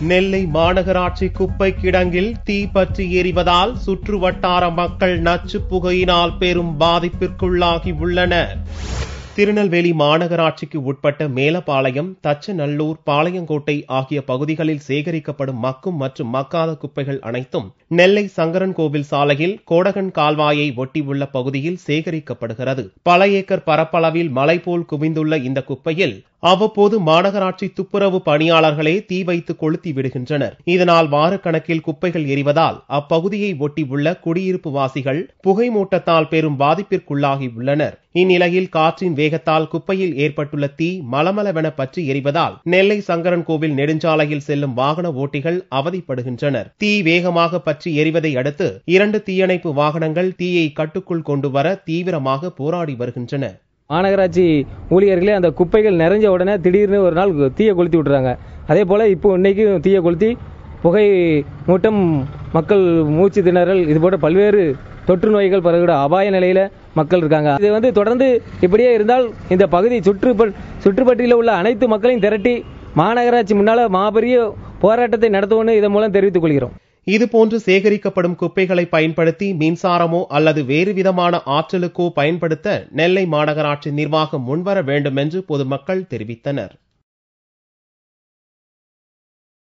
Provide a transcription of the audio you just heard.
நெல்லை மாநகராட்சி குப்பை கிடங்கில் தீ பற்றி எரிவதால் சுற்று வட்டார மக்கள் நச்சு புகையினால் பெரும் பாதிப்பிற்குள்ளாகி உள்ளனர். திருநெல்வேலி மாநகராட்சிக்கு உட்பட்ட மேலப்பாளையம், தச்சநல்லூர், பாளையங்கோட்டை ஆகிய பகுதிகளில் சேகரிக்கப்படும் மக்கும் மற்றும் மக்காத குப்பைகள் அனைத்தும் நெல்லை சங்கரன் கோவில் சாலையில் கோடகன் கால்வாயை ஒட்டியுள்ள பகுதியில் சேகரிக்கப்படுகிறது. பல ஏக்கர் பரப்பளவில் மலை போல் குவிந்துள்ள இந்த குப்பையில் அவ்வப்போது மாநகராட்சி துப்புரவு பணியாளர்களே தீ வைத்து கொளுத்தி விடுகின்றனர். இதனால் வாரக்கணக்கில் குப்பைகள் எரிவதால் அப்பகுதியை ஒட்டி உள்ள குடியிருப்பு வாசிகள் புகை மூட்டத்தால் பெரும் பாதிப்பிற்குள்ளாகி உள்ளனர். இந்நிலையில் காற்றின் வேகத்தால் குப்பையில் ஏற்பட்டுள்ள தீ மலமளவென பற்றி எரிவதால் நெல்லை சங்கரன் கோவில் நெடுஞ்சாலையில் செல்லும் வாகன ஓட்டிகள் அவதிப்படுகின்றனர். தீ வேகமாக பற்றி எரிவதை அடுத்து 2 தீயணைப்பு வாகனங்கள் தீயை கட்டுக்குள் கொண்டு வர தீவிரமாக போராடி வருகின்றன. மாநகராட்சி ஊழியர்களே அந்த குப்பைகள் நிறைஞ்ச உடனே திடீர்னு ஒரு நாள் தீயை கொளுத்தி விட்டுறாங்க. அதே போல இப்போ இன்னைக்கும் தீயை கொளுத்தி புகை மூட்டம், மக்கள் மூச்சு திணறல், இது போன்ற பல்வேறு தொற்று நோய்கள் பரவுகிற அபாய நிலையில மக்கள் இருக்காங்க. இது தொடர்ந்து இப்படியே இருந்தால் இந்த பகுதி சுற்றுப்பட்டியில் உள்ள அனைத்து மக்களையும் திரட்டி மாநகராட்சி முன்னால மாபெரிய போராட்டத்தை நடத்துவோம்னு இதன் மூலம் தெரிவித்துக் கொள்கிறோம். இதுபோன்று சேகரிக்கப்படும் குப்பைகளை பயன்படுத்தி மின்சாரமோ அல்லது வேறு விதமான ஆற்றலுக்கோ பயன்படுத்த நெல்லை மாநகராட்சி நிர்வாகம் முன்வர வேண்டும் என்று பொதுமக்கள் தெரிவித்தனர்.